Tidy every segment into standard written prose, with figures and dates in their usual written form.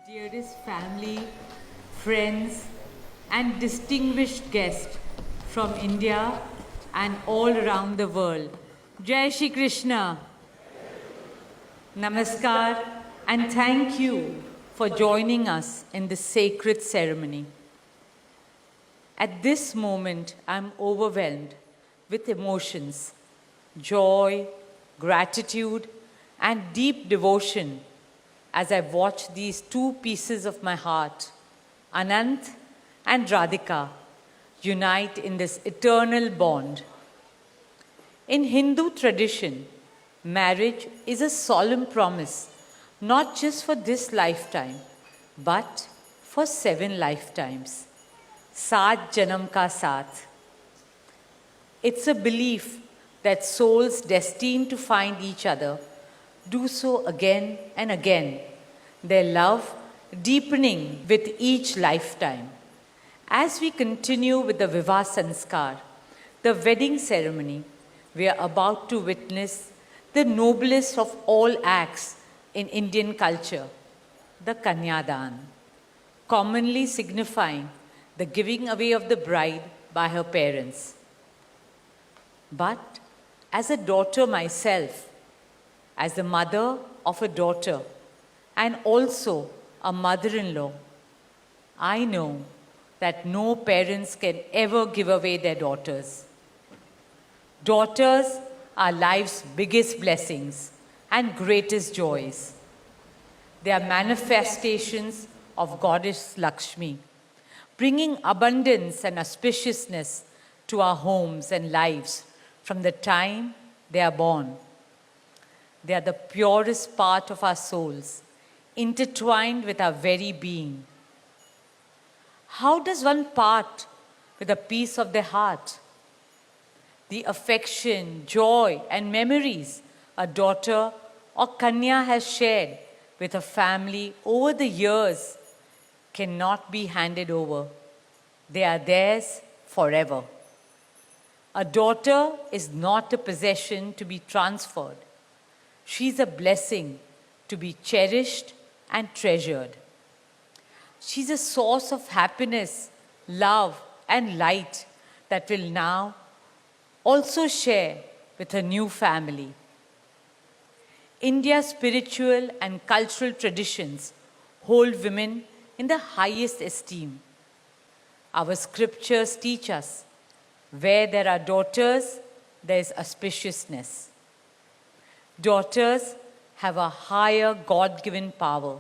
Dearest family, friends, and distinguished guests from India and all around the world. Jai Shri Krishna. Namaskar, and thank you for joining us in this sacred ceremony. At this moment, I'm overwhelmed with emotions, joy, gratitude, and deep devotion as I watch these two pieces of my heart, Anant and Radhika, unite in this eternal bond. In Hindu tradition, marriage is a solemn promise, not just for this lifetime, but for 7 lifetimes. Saat Janam Ka Saath. It's a belief that souls destined to find each other do so again and again, their love deepening with each lifetime. As we continue with the Vivah Sanskar, the wedding ceremony, we are about to witness the noblest of all acts in Indian culture, the Kanyadan, commonly signifying the giving away of the bride by her parents. But as a daughter myself, as the mother of a daughter and also a mother-in-law, I know that no parents can ever give away their daughters. Daughters are life's biggest blessings and greatest joys. They are manifestations of Goddess Lakshmi, bringing abundance and auspiciousness to our homes and lives from the time they are born. They are the purest part of our souls, intertwined with our very being. How does one part with a piece of their heart? The affection, joy, and memories a daughter or Kanya has shared with her family over the years cannot be handed over. They are theirs forever. A daughter is not a possession to be transferred. She's a blessing to be cherished and treasured. She's a source of happiness, love, and light that will now also share with her new family. India's spiritual and cultural traditions hold women in the highest esteem. Our scriptures teach us, where there are daughters, there is auspiciousness. Daughters have a higher God-given power.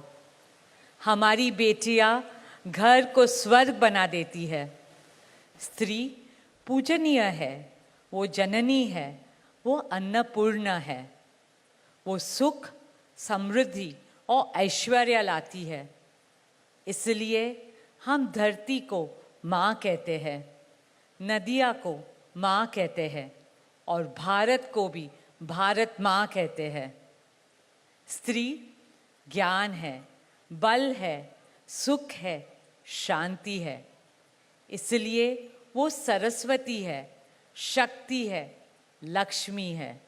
हमारी बेटियां घर को स्वर्ग बना देती है. स्त्री पूजनीय है, वो जननी है, वो अन्नपूर्णा है. वो सुख, समृद्धि और ऐश्वर्य लाती है. इसलिए हम धरती को माँ कहते हैं, नदियाँ को माँ कहते हैं और भारत को भी भारत माँ कहते हैं. स्त्री ज्ञान है, बल है, सुख है, शांति है. इसलिए वो सरस्वती है, शक्ति है, लक्ष्मी है.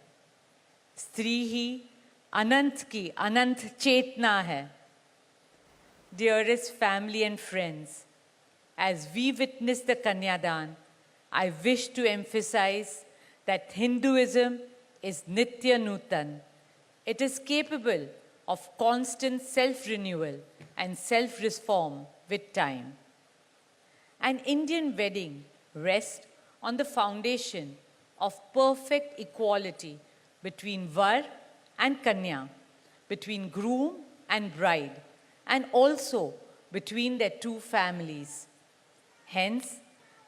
स्त्री ही अनंत की अनंत चेतना है. Dearest family and friends, as we witness the Kanyadan, I wish to emphasize that Hinduism is Nitya Nutan. It is capable of constant self-renewal and self-reform with time. An Indian wedding rests on the foundation of perfect equality between Var and Kanya, between groom and bride, and also between their two families. Hence,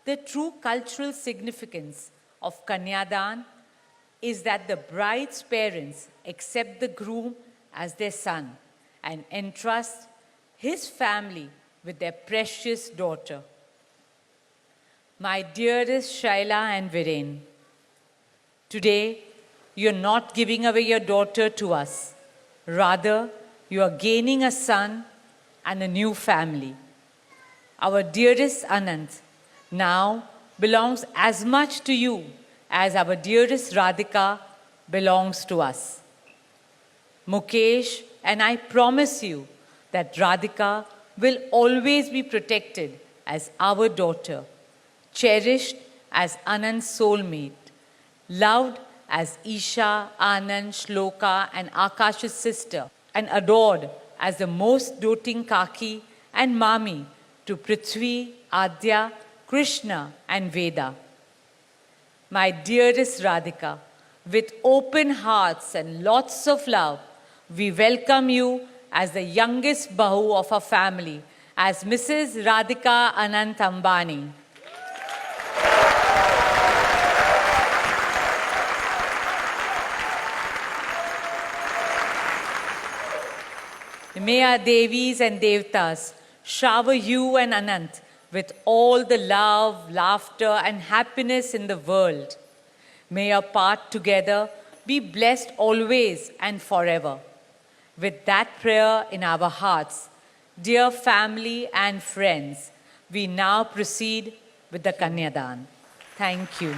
the true cultural significance of Kanyadan is that the bride's parents accept the groom as their son and entrust his family with their precious daughter. My dearest Shaila and Viren, today you're not giving away your daughter to us. Rather, you are gaining a son and a new family. Our dearest Anant now belongs as much to you as our dearest Radhika belongs to us. Mukesh and I promise you that Radhika will always be protected as our daughter, cherished as Anand's soulmate, loved as Isha, Anand, Shloka, and Akash's sister, and adored as the most doting Kaki and Mami to Prithvi, Adya, Krishna, and Veda. My dearest Radhika, with open hearts and lots of love, we welcome you as the youngest Bahu of our family, as Mrs. Radhika Anant Ambani. May our Devis and Devtas shower you and Anant with all the love, laughter, and happiness in the world. May your path together be blessed always and forever. With that prayer in our hearts, dear family and friends, we now proceed with the Kanyadan. Thank you.